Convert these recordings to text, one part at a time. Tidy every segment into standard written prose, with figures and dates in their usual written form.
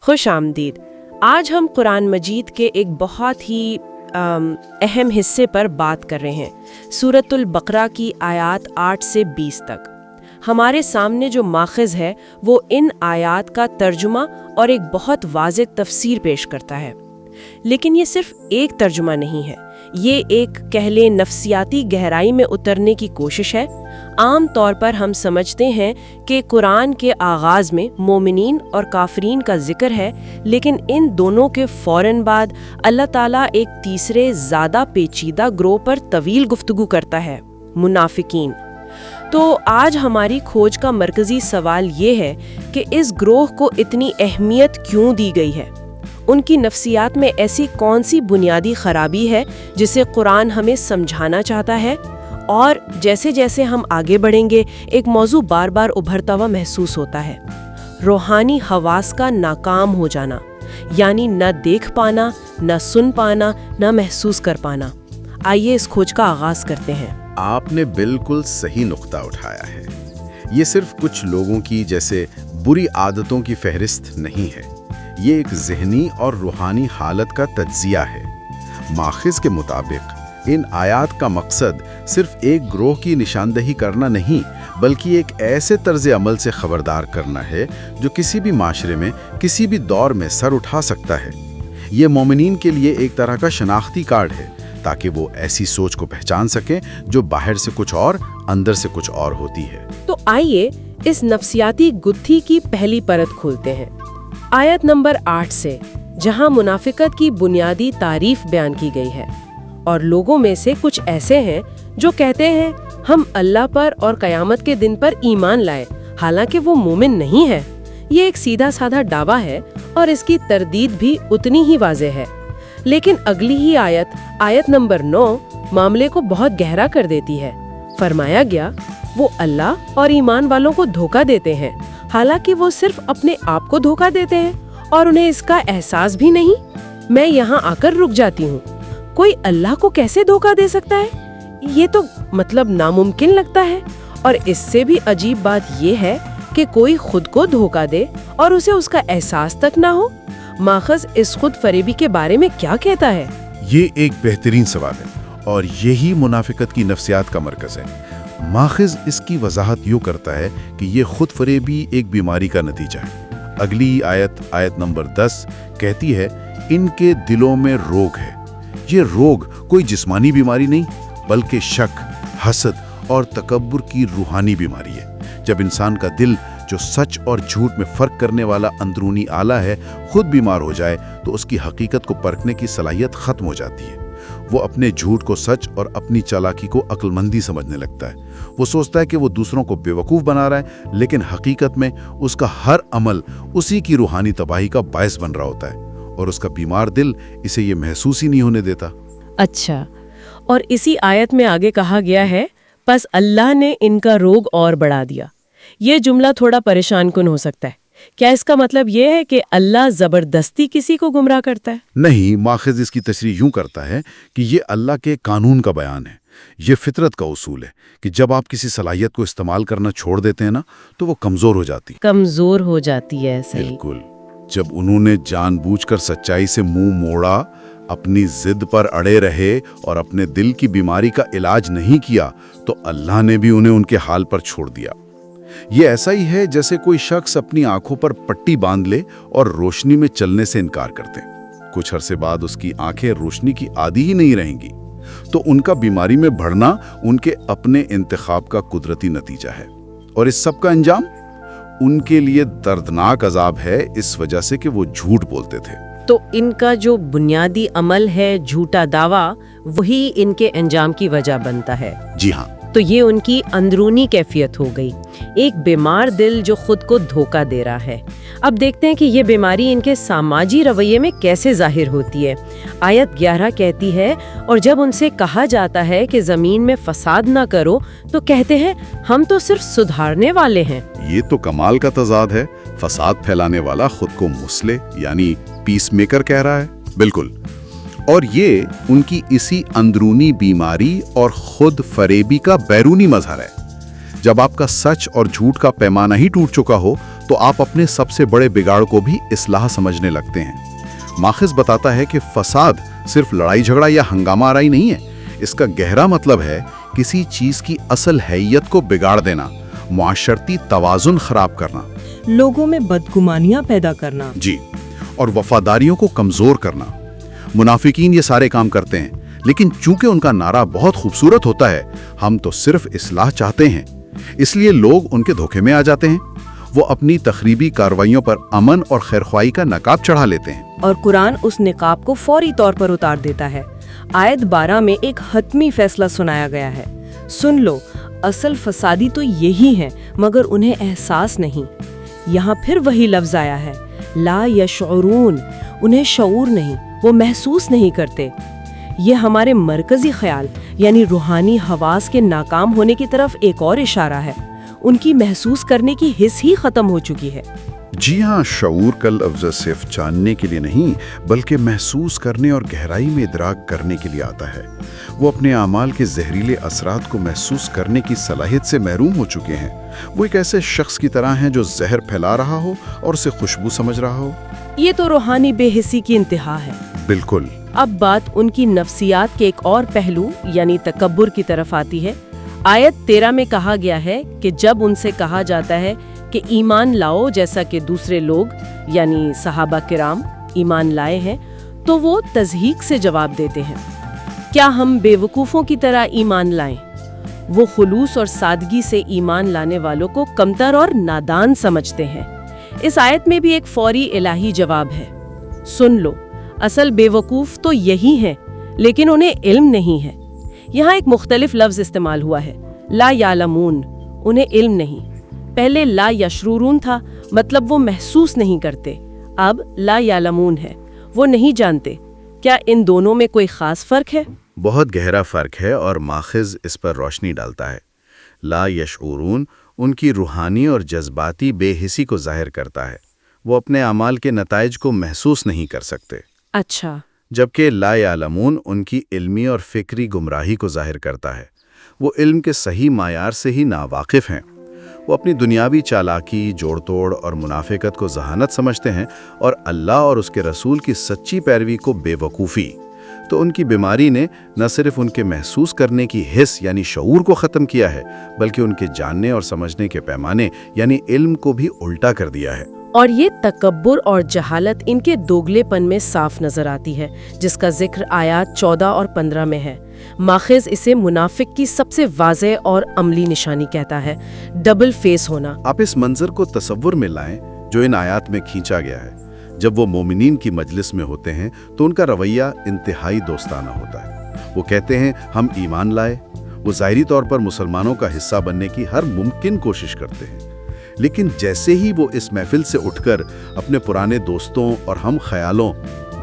خوش آمدید۔ آج ہم قرآن مجید کے ایک بہت ہی اہم حصے پر بات کر رہے ہیں، سورۃ البقرہ کی آیات 8 سے 20 تک۔ ہمارے سامنے جو ماخذ ہے وہ ان آیات کا ترجمہ اور ایک بہت واضح تفسیر پیش کرتا ہے، لیکن یہ صرف ایک ترجمہ نہیں ہے، یہ ایک کہہ لیں نفسیاتی گہرائی میں اترنے کی کوشش ہے۔ عام طور پر ہم سمجھتے ہیں کہ قرآن کے آغاز میں مومنین اور کافرین کا ذکر ہے، لیکن ان دونوں کے فوراً بعد اللہ تعالیٰ ایک تیسرے زیادہ پیچیدہ گروہ پر طویل گفتگو کرتا ہے، منافقین۔ تو آج ہماری کھوج کا مرکزی سوال یہ ہے کہ اس گروہ کو اتنی اہمیت کیوں دی گئی ہے؟ ان کی نفسیات میں ایسی کون سی بنیادی خرابی ہے جسے قرآن ہمیں سمجھانا چاہتا ہے؟ اور جیسے جیسے ہم آگے بڑھیں گے ایک موضوع بار بار ابھرتا ہوا محسوس ہوتا ہے، روحانی حواس کا ناکام ہو جانا، یعنی نہ دیکھ پانا، نہ سن پانا، نہ محسوس کر پانا۔ آئیے اس کھوج کا آغاز کرتے ہیں۔ آپ نے بالکل صحیح نقطہ اٹھایا ہے۔ یہ صرف کچھ لوگوں کی جیسے بری عادتوں کی فہرست نہیں ہے، یہ ایک ذہنی اور روحانی حالت کا تجزیہ ہے۔ ماخذ کے مطابق ان آیات کا مقصد صرف ایک گروہ کی نشاندہی کرنا نہیں، بلکہ ایک ایسے طرز عمل سے خبردار کرنا ہے جو کسی بھی معاشرے میں کسی بھی دور میں سر اٹھا سکتا ہے۔ یہ مومنین کے لیے ایک طرح کا شناختی کارڈ ہے، تاکہ وہ ایسی سوچ کو پہچان سکیں جو باہر سے کچھ اور اندر سے کچھ اور ہوتی ہے۔ تو آئیے اس نفسیاتی گتھی کی پہلی پرت کھولتے ہیں، آیت نمبر 8 سے، جہاں منافقت کی بنیادی تعریف بیان کی گئی ہے۔ اور لوگوں میں سے کچھ ایسے ہیں جو کہتے ہیں ہم اللہ پر اور قیامت کے دن پر ایمان لائے، حالانکہ وہ مومن نہیں ہے۔ یہ ایک سیدھا سادھا دعویٰ ہے اور اس کی تردید بھی اتنی ہی واضح ہے، لیکن اگلی ہی آیت نمبر 9 معاملے کو بہت گہرا کر دیتی ہے۔ فرمایا گیا وہ اللہ اور ایمان والوں کو دھوکہ دیتے ہیں، حالانکہ وہ صرف اپنے آپ کو دھوکہ دیتے ہیں اور انہیں اس کا احساس بھی نہیں۔ میں یہاں آ کر رک جاتی ہوں، کوئی اللہ کو کیسے دھوکہ دے سکتا ہے؟ یہ تو ناممکن لگتا ہے۔ اور اس سے بھی عجیب بات یہ ہے کہ کوئی خود کو دھوکہ دے اور اسے اس کا احساس تک نہ ہو۔ ماخذ اس خود فریبی کے بارے میں کیا کہتا ہے؟ یہ ایک بہترین سوال ہے اور یہی منافقت کی نفسیات کا مرکز ہے۔ ماخذ اس کی وضاحت یوں کرتا ہے کہ یہ خود فریبی ایک بیماری کا نتیجہ ہے۔ اگلی آیت نمبر 10 کہتی ہے ان کے دلوں میں روگ ہے۔ یہ روگ کوئی جسمانی بیماری نہیں، بلکہ شک، حسد اور تکبر کی روحانی بیماری ہے۔ جب انسان کا دل، جو سچ اور جھوٹ میں فرق کرنے والا اندرونی آلہ ہے، خود بیمار ہو جائے تو اس کی حقیقت کو پرکھنے کی صلاحیت ختم ہو جاتی ہے۔ وہ اپنے جھوٹ کو سچ اور اپنی چالاکی کو عقل مندی سمجھنے لگتا ہے۔ وہ سوچتا ہے کہ وہ دوسروں کو بیوقوف بنا رہا ہے، لیکن حقیقت میں اس کا ہر عمل اسی کی روحانی تباہی کا باعث بن رہا ہوتا ہے، اور اس کا بیمار دل اسے یہ محسوس ہی نہیں ہونے دیتا۔ اچھا، اور اسی آیت میں آگے کہا گیا ہے پس اللہ نے ان کا روگ اور بڑھا دیا۔ یہ جملہ تھوڑا پریشان کن ہو سکتا ہے۔ کیا اس کا مطلب یہ ہے کہ اللہ زبردستی کسی کو گمراہ کرتا ہے؟ نہیں، ماخذ اس کی تشریح یوں کرتا ہے کہ یہ اللہ کے قانون کا بیان ہے۔ یہ فطرت کا اصول ہے کہ جب آپ کسی صلاحیت کو استعمال کرنا چھوڑ دیتے ہیں نا، تو وہ کمزور ہو جاتی ہے۔ صحیح۔ بالکل۔ جب انہوں نے جان بوجھ کر سچائی سے منہ موڑا، اپنی ضد پر اڑے رہے اور اپنے دل کی بیماری کا علاج نہیں کیا، تو اللہ نے بھی انہیں ان کے حال پر چھوڑ دیا۔ یہ ایسا ہی ہے جیسے کوئی شخص اپنی آنکھوں پر پٹی باندھ لے اور روشنی میں چلنے سے انکار کر دے۔ کچھ عرصے بعد اس کی آنکھیں روشنی کی عادی ہی نہیں رہیں گی۔ تو ان کا بیماری میں بڑھنا ان کے اپنے انتخاب کا قدرتی نتیجہ ہے، اور اس سب کا انجام ان کے لیے دردناک عذاب ہے، اس وجہ سے کہ وہ جھوٹ بولتے تھے۔ تو ان کا جو بنیادی عمل ہے، جھوٹا دعویٰ، وہی ان کے انجام کی وجہ بنتا ہے۔ جی ہاں۔ تو یہ ان کی اندرونی کیفیت ہو گئی، ایک بیمار دل جو خود کو دھوکہ دے رہا ہے۔ اب دیکھتے ہیں کہ یہ بیماری ان کے سماجی رویے میں کیسے ظاہر ہوتی ہے۔ آیت 11 کہتی ہے اور جب ان سے کہا جاتا ہے کہ زمین میں فساد نہ کرو تو کہتے ہیں ہم تو صرف سدھارنے والے ہیں۔ یہ تو کمال کا تضاد ہے، فساد پھیلانے والا خود کو مصلح یعنی پیس میکر کہہ رہا ہے۔ بالکل، اور یہ ان کی اسی اندرونی بیماری اور خود فریبی کا بیرونی مظہر ہے۔ جب آپ کا سچ اور جھوٹ کا پیمانہ ہی ٹوٹ چکا ہو तो आप अपने सबसे बड़े बिगाड़ को भी इस्लाह समझने लगते हैं। माखिज बताता है कि फसाद सिर्फ लड़ाई झगड़ा या हंगामा आराई नहीं है, इसका गहरा मतलब है किसी चीज की असल हैयत को बिगाड़ देना, मुआशरती तवाजुन खराब करना, लोगों में बदगुमानियां पैदा करना। जी, और वफादारियों को कमजोर करना। मुनाफिकीन ये सारे काम करते हैं, लेकिन चूंकि उनका नारा बहुत खूबसूरत होता है, हम तो सिर्फ इस्लाह चाहते हैं, इसलिए लोग उनके धोखे में आ जाते हैं। वो अपनी तखरीबी कार्रवाइयों पर अमन और खैरख्वाही का नकाब चढ़ा लेते हैं, और कुरान उस निकाब को फौरी तौर पर उतार देता है। आयत 12 में एक हतमी फैसला सुनाया गया है, सुन लो, असल फसादी तो यही है, मगर उन्हें एहसास नहीं। यहाँ फिर वही लफ्ज आया है, ला यशऊरून, उन्हें शऊर नहीं, वो महसूस नहीं करते। ये हमारे मरकजी ख्याल यानी रूहानी हवास के नाकाम होने की तरफ एक और इशारा है। उनकी महसूस करने की हिस्स ही खत्म हो चुकी है। जी हाँ, शऊर का लफ्ज़ सिर्फ जानने के लिए नहीं, बल्कि महसूस करने और गहराई में इदराक करने के लिए आता है। वो अपने आमाल के जहरीले असरात को महसूस करने की सलाहियत से महरूम हो चुके हैं। वो एक ऐसे शख्स की तरह हैं जो जहर फैला रहा हो और उसे खुशबू समझ रहा हो। ये तो रूहानी बेहिसी की इंतहा है। बिल्कुल। अब बात उनकी नफ्सियात के एक और पहलू यानी तकब्बुर की तरफ आती है। आयत 13 में कहा गया है कि जब उनसे कहा जाता है कि ईमान लाओ जैसा कि दूसरे लोग यानी सहाबा किराम ईमान लाए हैं, तो वो तज़हीक से जवाब देते हैं, क्या हम बेवकूफ़ों की तरह ईमान लाएं? वो खुलूस और सादगी से ईमान लाने वालों को कमतर और नादान समझते हैं। इस आयत में भी एक फौरी इलाही जवाब है, सुन लो, असल बेवकूफ़ तो यही हैं, लेकिन उन्हें इल्म नहीं है। यहाँ एक मुख्तलिफ लफ्ज़ इस्तेमाल हुआ है, ला यालमून, उन्हें इल्म नहीं। पहले ला यशरूरून था, मतलब वो महसूस नहीं करते। अब ला यालमून है, वो नहीं जानते। क्या इन दोनों में कोई ख़ास फ़र्क है? बहुत गहरा फ़र्क है और माखिज़ इस पर रोशनी डालता है। ला यशऊरून उनकी रूहानी और जज्बाती बेहिसी को ज़ाहिर करता है। वो अपने अमाल के नताइज को महसूस नहीं कर सकते। अच्छा। जबकि ला यालमून उनकी इल्मी और फ़िक्री गुमराही को ज़ाहिर करता है। वो इल्म के सही मायार से ही नावाकिफ़ हैं। वो अपनी दुनियावी चालाकी, जोड़ तोड़ और मुनाफिकत को जहानत समझते हैं और अल्लाह और उसके रसूल की सच्ची पैरवी को बेवकूफ़ी। तो उनकी बीमारी ने न सिर्फ उनके महसूस करने की हिस्स यानी शऊर को ख़त्म किया है, बल्कि उनके जानने और समझने के पैमाने यानी इल्म को भी उल्टा कर दिया है। और ये तकब्बुर और जहालत इनके दोगलेपन में साफ नजर आती है, जिसका जिक्र आयात 14 और 15 में है। माखिज इसे मुनाफिक की सबसे वाज़ेह और अमली निशानी कहता है, डबल फेस होना। आप इस मंजर को तसव्वुर में लाएं जो इन आयात में खींचा गया है। जब वो मोमिनीन की मजलिस में होते हैं तो उनका रवैया इंतहाई दोस्ताना होता है। वो कहते हैं हम ईमान लाए। वो ज़ाहिरी तौर पर मुसलमानों का हिस्सा बनने की हर मुमकिन कोशिश करते हैं, लेकिन जैसे ही वो इस महफिल से उठकर अपने पुराने दोस्तों और हम ख्यालों,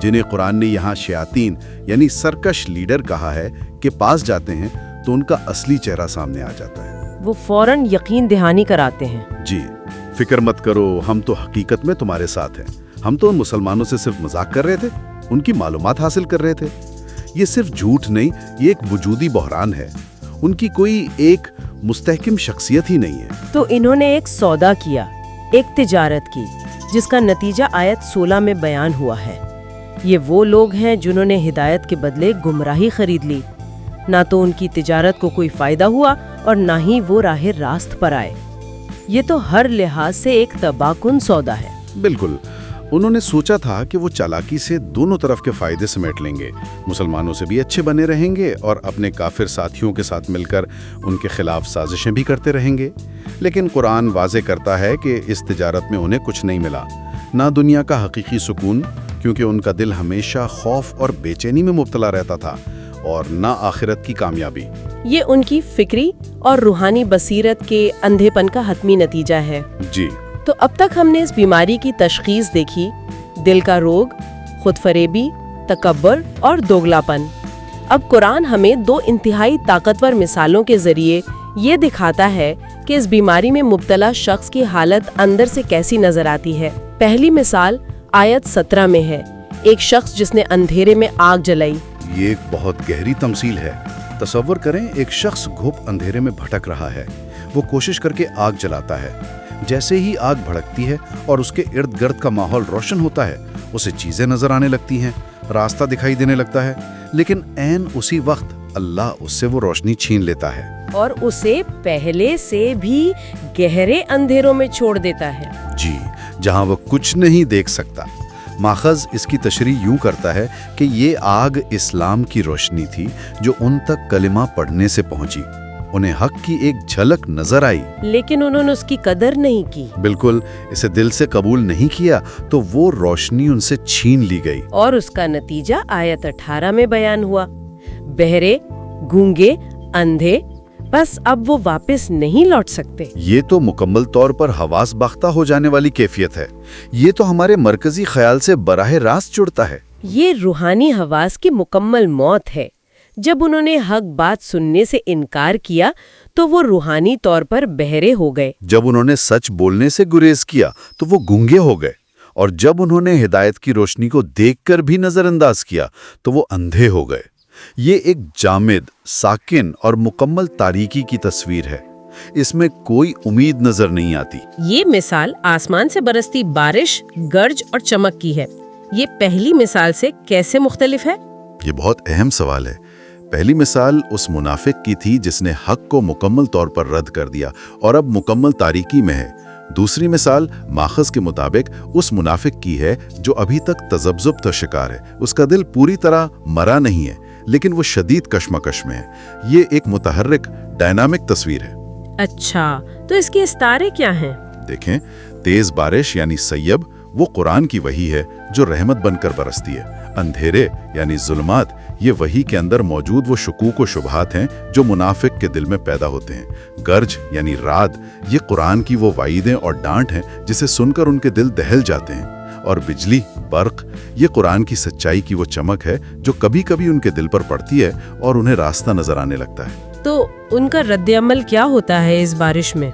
जिन्हें कुरान ने यहाँ शयातीन यानी सरकश लीडर कहा है, के पास जाते हैं, तो उनका असली चेहरा सामने आ जाता है। वो फौरन यकीन दहानी कराते हैं। जी, फिक्र मत करो, हम तो हकीकत में तुम्हारे साथ हैं। हम तो उन मुसलमानों से सिर्फ मजाक कर रहे थे, उनकी मालूमात हासिल कर रहे थे। ये सिर्फ झूठ नहीं, ये एक वजूदी बहरान है। उनकी कोई एक मुस्तहकिम शख्सियत ही नहीं है। तो इन्होंने एक सौदा किया, एक तिजारत की, जिसका नतीजा आयत 16 में बयान हुआ है। ये वो लोग हैं जिन्होंने हिदायत के बदले गुमराही खरीद ली। ना तो उनकी तिजारत को कोई फायदा हुआ और ना ही वो राह रास्त पर आए। ये तो हर लिहाज से एक तबाहकुन सौदा है। बिल्कुल, उन्होंने सोचा था कि वो चालाकी से दोनों तरफ के फायदे समेट लेंगे, मुसलमानों से भी अच्छे बने रहेंगे और अपने काफिर साथियों के साथ मिलकर उनके खिलाफ साजिशें भी करते रहेंगे। लेकिन कुरान वाज़े करता है कि इस तिजारत में उन्हें कुछ नहीं मिला, ना दुनिया का हकीकी सुकून, क्योंकि उनका दिल हमेशा खौफ और बेचैनी में मुब्तला रहता था, और ना आखिरत की कामयाबी। ये उनकी फिक्री और रूहानी बसीरत के अंधेपन का हतमी नतीजा है। जी, तो अब तक हमने इस बीमारी की तशखीस देखी, दिल का रोग, खुदफरेबी, तकब्बर और दोगलापन। अब कुरान हमें दो इंतहाई ताकतवर मिसालों के जरिए ये दिखाता है कि इस बीमारी में मुब्तला शख्स की हालत अंदर से कैसी नजर आती है। पहली मिसाल आयत 17 में है, एक शख्स जिसने अंधेरे में आग जलाई। ये एक बहुत गहरी तमसील है। तसव्वुर करें, एक शख्स घुप अंधेरे में भटक रहा है। वो कोशिश करके आग जलाता है, जैसे ही आग भड़कती है और उसके इर्द गिर्द का माहौल रोशन होता है, उसे चीजें नजर आने लगती हैं, रास्ता दिखाई देने लगता है, लेकिन ऐन उसी वक्त अल्लाह उससे वो रोशनी छीन लेता है और उसे पहले से भी गहरे अंधेरों में छोड़ देता है। जी, जहां वो कुछ नहीं देख सकता। माखज़ इसकी तशरीह यूं करता है कि ये आग इस्लाम की रोशनी थी जो उन तक कलिमा पढ़ने से पहुंची। उन्हें हक की एक झलक नजर आई, लेकिन उन्होंने उसकी कदर नहीं की बिल्कुल इसे दिल से कबूल नहीं किया, तो वो रोशनी उनसे छीन ली गई। और उसका नतीजा आयत 18 में बयान हुआ। बहरे, गूंगे, अंधे, बस अब वो वापस नहीं लौट सकते। ये तो मुकम्मल तौर पर हवास बाख्ता हो जाने वाली कैफियत है। ये तो हमारे मरकजी ख्याल से बराह रास्त जुड़ता है। ये रूहानी हवास की मुकम्मल मौत है। जब उन्होंने हक बात सुनने से इनकार किया तो वो रूहानी तौर पर बहरे हो गए। जब उन्होंने सच बोलने से गुरेज किया तो वो गूंगे हो गए, और जब उन्होंने हिदायत की रोशनी को देखकर भी नजरअंदाज किया तो वो अंधे हो गए। ये एक जामिद, साकिन और मुकम्मल तारीकी की तस्वीर है। इसमें कोई उम्मीद नजर नहीं आती। ये मिसाल आसमान से बरसती बारिश, गर्ज और चमक की है। ये पहली मिसाल से कैसे मुख्तलिफ है? ये बहुत अहम सवाल है। पहली मिसाल उस मुनाफिक की थी जिसने हक को मुकम्मल तौर पर रद्द कर दिया और अब मुकम्मल तारीकी में है। दूसरी मिसाल माखज़ के मुताबिक उस मुनाफिक की है जो अभी तक तज़ब्ज़ुब का शिकार है। उसका दिल पूरी तरह मरा नहीं है, लेकिन वो शदीद कश्मकश में है। ये एक मुतहर्रिक, डायनामिक तस्वीर है। अच्छा, तो इसके इस्तारे क्या हैं? देखें, तेज बारिश यानी सैयब वो कुरान की वही है जो रहमत बनकर बरसती है। अंधेरे यानी जुल्मात, ये वही के अंदर मौजूद वो शुकूक व शुबहात हैं जो मुनाफिक के दिल में पैदा होते हैं। गर्ज यानी रात, ये कुरान की वो वाइदें और डांट हैं जिसे सुनकर उनके दिल दहल जाते हैं। और बिजली, बर्क, ये कुरान की सच्चाई की वो चमक है जो कभी कभी उनके दिल पर पड़ती है और उन्हें रास्ता नजर आने लगता है। तो उनका रद्द-ए-अमल क्या होता है इस बारिश में?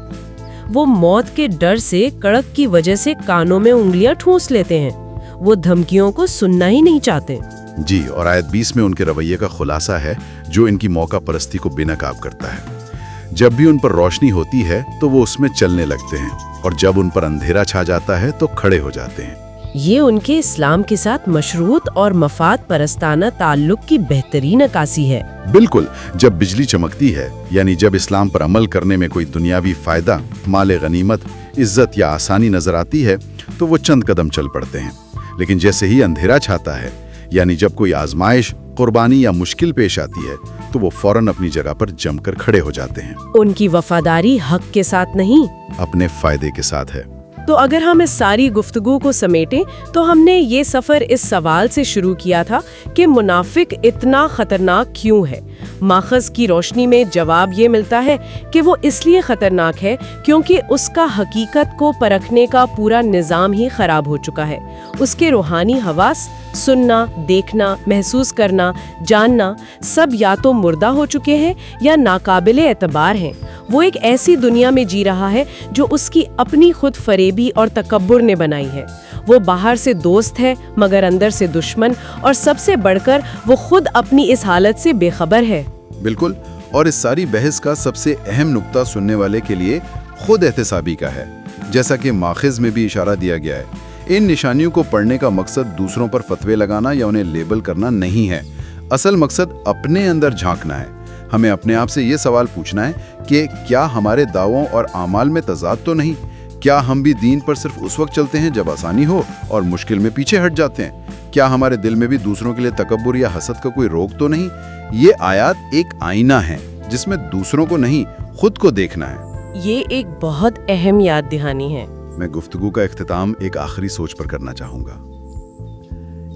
वो मौत के डर से, कड़क की वजह से कानों में उंगलियां ठूंस लेते हैं। वो धमकियों को सुनना ही नहीं चाहते। जी, और आयत 20 में उनके रवैये का खुलासा है जो इनकी मौका परस्ती को बेनकाब करता है। जब भी उन पर रोशनी होती है तो वो उसमें चलने लगते हैं, और जब उन पर अंधेरा छा जाता है तो खड़े हो जाते हैं। ये उनके इस्लाम के साथ मशरूत और मफाद परस्ताना ताल्लुक की बेहतरीन अक्कासी है। बिल्कुल, जब बिजली चमकती है, यानी जब इस्लाम पर अमल करने में कोई दुनियावी फायदा, माले गनीमत, इज्जत या आसानी नजर आती है तो वो चंद कदम चल पड़ते हैं। लेकिन जैसे ही अंधेरा छाता है, यानी जब कोई आजमाइश, कुर्बानी या मुश्किल पेश आती है, तो वो फौरन अपनी जगह पर जमकर खड़े हो जाते हैं। उनकी वफादारी हक के साथ नहीं, अपने फायदे के साथ है। तो अगर हम इस सारी गुफ्तगू को समेटें तो हमने ये सफ़र इस सवाल से शुरू किया था कि मुनाफिक इतना ख़तरनाक क्यों है। माखज़ की रोशनी में जवाब ये मिलता है कि वो इसलिए ख़तरनाक है क्योंकि उसका हकीकत को परखने का पूरा निज़ाम ही ख़राब हो चुका है। उसके रूहानी हवास, सुनना, देखना, महसूस करना, जानना, सब या तो मुर्दा हो चुके हैं या नाकाबिले एतबार हैं। वो एक ऐसी दुनिया में जी रहा है जो उसकी अपनी खुद फरेबी और तकब्बुर ने बनाई है। वो बाहर से दोस्त है मगर अंदर से दुश्मन, और सबसे बढ़कर वो खुद अपनी इस हालत से बेखबर है। बिल्कुल, और इस सारी बहस का सबसे अहम नुक्ता सुनने वाले के लिए खुद एहतसाबी का है। जैसा कि माखिज़ में भी इशारा दिया गया है, इन निशानियों को पढ़ने का मकसद दूसरों पर फतवे लगाना या उन्हें लेबल करना नहीं है। असल मकसद अपने अंदर झांकना है। हमें अपने आप से ये सवाल पूछना है कि क्या हमारे दावों और आमाल में तज़ाद तो नहीं? क्या हम भी दीन पर सिर्फ उस वक्त चलते हैं जब आसानी हो और मुश्किल में पीछे हट जाते हैं? क्या हमारे दिल में भी दूसरों के लिए तकब्बुर या हसद का कोई रोक तो नहीं? ये आयत एक आईना है जिसमें दूसरों को नहीं, खुद को देखना है। ये एक बहुत अहम याद दहानी है। मैं गुफ्तगू का इख्तिताम एक आखिरी सोच पर करना चाहूँगा।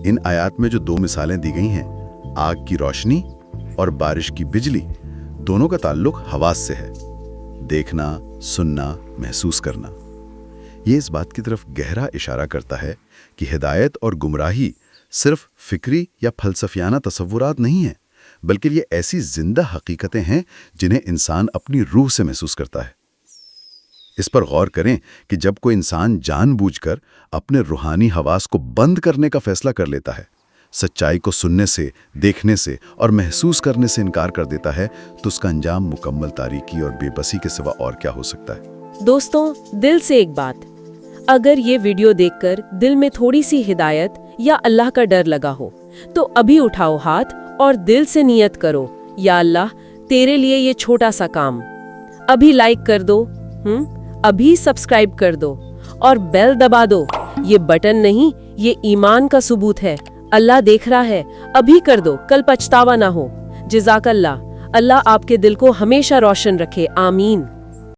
इन आयत में जो दो मिसालें दी गई हैं, आग की रोशनी और बारिश की बिजली, दोनों का ताल्लुक हवास से है। देखना, सुनना, महसूस करना। ये इस बात की तरफ गहरा इशारा करता है कि हिदायत और गुमराही सिर्फ फिक्री या फलसफियाना तसव्वुरात नहीं हैं, बल्कि ये ऐसी जिंदा हकीकतें हैं जिन्हें इंसान अपनी रूह से महसूस करता है। इस पर गौर करें कि जब कोई इंसान जानबूझकर अपने रूहानी हवास को बंद करने का फैसला कर लेता है, सच्चाई को सुनने से, देखने से और महसूस करने से इनकार कर देता है, तो उसका अंजाम मुकम्मल तारीकी और बेबसी के सिवा और क्या हो सकता है। दोस्तों, दिल से एक बात, अगर ये वीडियो देखकर दिल में थोड़ी सी हिदायत या अल्लाह का डर लगा हो तो अभी उठाओ हाथ और दिल से नियत करो, या अल्लाह, तेरे लिए ये छोटा सा काम। अभी लाइक कर दो, अभी सब्सक्राइब कर दो और बेल दबा दो। ये बटन नहीं, ये ईमान का सबूत है। अल्लाह देख रहा है, अभी कर दो, कल पछतावा ना हो। जज़ाकल्लाह। अल्लाह आपके दिल को हमेशा रोशन रखे। आमीन।